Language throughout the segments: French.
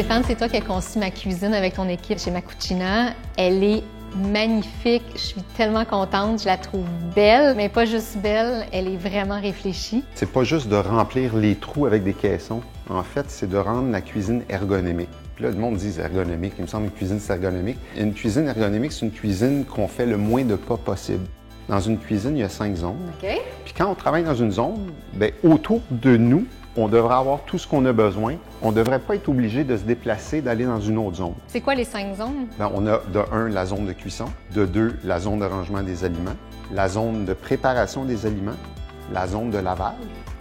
Stéphane, c'est toi qui as conçu ma cuisine avec ton équipe chez Macucina. Elle est magnifique. Je suis tellement contente. Je la trouve belle, mais pas juste belle. Elle est vraiment réfléchie. C'est pas juste de remplir les trous avec des caissons. En fait, c'est de rendre la cuisine ergonomique. Puis là, le monde dit ergonomique. Il me semble qu'une cuisine, c'est ergonomique. Une cuisine ergonomique, c'est une cuisine qu'on fait le moins de pas possible. Dans une cuisine, il y a 5 zones. OK. Puis quand on travaille dans une zone, bien, autour de nous, on devrait avoir tout ce qu'on a besoin. On ne devrait pas être obligé de se déplacer, d'aller dans une autre zone. C'est quoi les 5 zones? Bien, on a de 1, la zone de cuisson, de 2, la zone de rangement des aliments, la zone de préparation des aliments, la zone de lavage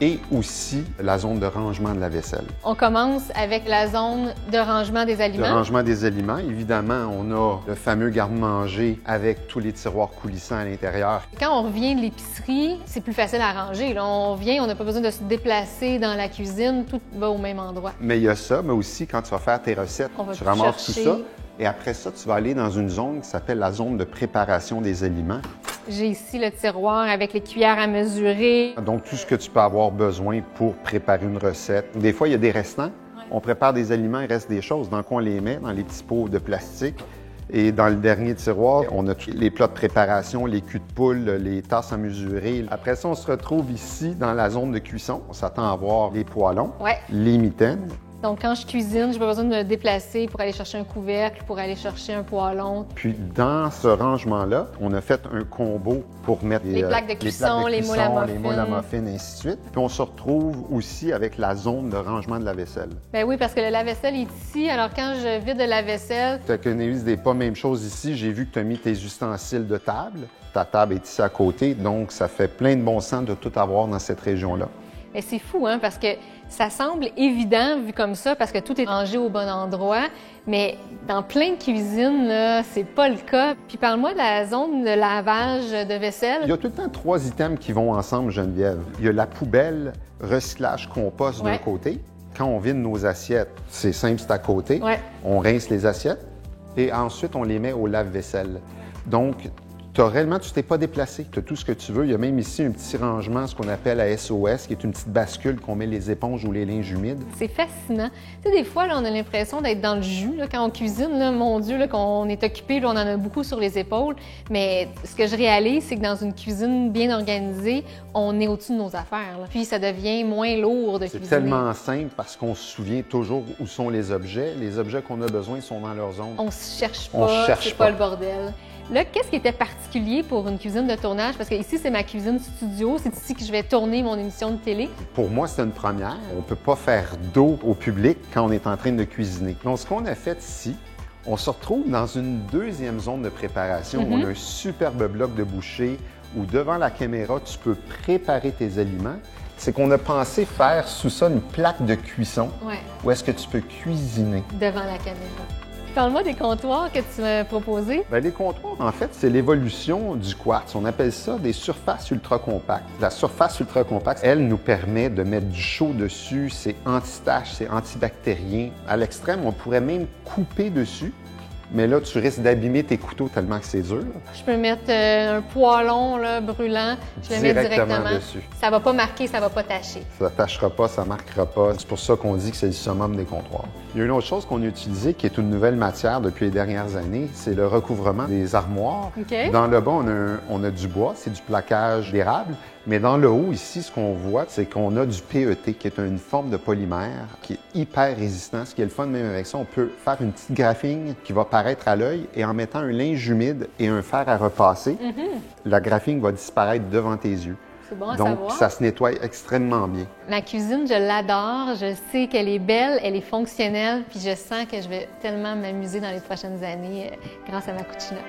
et aussi la zone de rangement de la vaisselle. On commence avec la zone de rangement des aliments. Le rangement des aliments, évidemment, on a le fameux garde-manger avec tous les tiroirs coulissants à l'intérieur. Quand on revient de l'épicerie, c'est plus facile à ranger. Là, on vient, on n'a pas besoin de se déplacer dans la cuisine, tout va au même endroit. Mais il y a ça, mais aussi quand tu vas faire tes recettes, tu ramasses tout ça. Et après ça, tu vas aller dans une zone qui s'appelle la zone de préparation des aliments. J'ai ici le tiroir avec les cuillères à mesurer. Donc, tout ce que tu peux avoir besoin pour préparer une recette. Des fois, il y a des restants. Ouais. On prépare des aliments, il reste des choses. Donc, on les met dans les petits pots de plastique. Et dans le dernier tiroir, on a tous les plats de préparation, les culs de poule, les tasses à mesurer. Après ça, on se retrouve ici dans la zone de cuisson. On s'attend à voir les poêlons, les mitaines. Donc, quand je cuisine, je n'ai pas besoin de me déplacer pour aller chercher un couvercle, pour aller chercher un poêlon. Puis, dans ce rangement-là, on a fait un combo pour mettre les plaques de cuisson, les moules à muffins, et ainsi de suite. Puis, on se retrouve aussi avec la zone de rangement de la vaisselle. Bien oui, parce que le lave-vaisselle est ici. Alors, quand je vide le lave-vaisselle... Tu n'as pas même chose ici. J'ai vu que tu as mis tes ustensiles de table. Ta table est ici à côté. Donc, ça fait plein de bon sens de tout avoir dans cette région-là. Mais c'est fou, hein, parce que ça semble évident vu comme ça, parce que tout est rangé au bon endroit, mais dans plein de cuisines, là, c'est pas le cas. Puis parle-moi de la zone de lavage de vaisselle. Il y a tout le temps 3 items qui vont ensemble, Geneviève. Il y a la poubelle, recyclage, compost d'un côté. Quand on vide nos assiettes, c'est simple, c'est à côté. On rince les assiettes et ensuite, on les met au lave-vaisselle. Donc, réellement, tu t'es pas déplacé. Tu as tout ce que tu veux. Il y a même ici un petit rangement, ce qu'on appelle la SOS, qui est une petite bascule qu'on met les éponges ou les linges humides. C'est fascinant. Tu sais, des fois, là, on a l'impression d'être dans le jus. Là, quand on cuisine, là, mon Dieu, là, qu'on est occupé, là, on en a beaucoup sur les épaules. Mais ce que je réalise, c'est que dans une cuisine bien organisée, on est au-dessus de nos affaires. Là. Puis ça devient moins lourd de cuisiner. C'est tellement simple parce qu'on se souvient toujours où sont les objets. Les objets qu'on a besoin sont dans leur zone. On se cherche pas, c'est pas le bordel. Là, qu'est-ce qui était particulier pour une cuisine de tournage? Parce que ici, c'est ma cuisine studio. C'est ici que je vais tourner mon émission de télé. Pour moi, c'est une première. On ne peut pas faire d'eau au public quand on est en train de cuisiner. Donc, ce qu'on a fait ici, on se retrouve dans une deuxième zone de préparation. On a un superbe bloc de bouchée où, devant la caméra, tu peux préparer tes aliments. C'est qu'on a pensé faire sous ça une plaque de cuisson où est-ce que tu peux cuisiner. Devant la caméra. Parle-moi des comptoirs que tu m'as proposés. Bien, les comptoirs, en fait, c'est l'évolution du quartz. On appelle ça des surfaces ultra compactes. La surface ultra compacte, elle nous permet de mettre du chaud dessus. C'est anti-tache, c'est antibactérien. À l'extrême, on pourrait même couper dessus. Mais là, tu risques d'abîmer tes couteaux tellement que c'est dur. Je peux mettre un poêlon là, brûlant, je le mets directement dessus. Ça va pas marquer, ça va pas tacher. Ça ne tachera pas, ça ne marquera pas. C'est pour ça qu'on dit que c'est le summum des comptoirs. Il y a une autre chose qu'on a utilisée qui est une nouvelle matière depuis les dernières années, c'est le recouvrement des armoires. Dans le bas, on a du bois, c'est du plaquage d'érable. Mais dans le haut, ici, ce qu'on voit, c'est qu'on a du PET, qui est une forme de polymère qui est hyper résistant. Ce qui est le fun même avec ça, on peut faire une petite graphine qui va paraître à l'œil et en mettant un linge humide et un fer à repasser, la graphine va disparaître devant tes yeux. C'est bon à Donc, savoir. ça se nettoie extrêmement bien. Ma cuisine, je l'adore. Je sais qu'elle est belle, elle est fonctionnelle, puis je sens que je vais tellement m'amuser dans les prochaines années grâce à Macucina.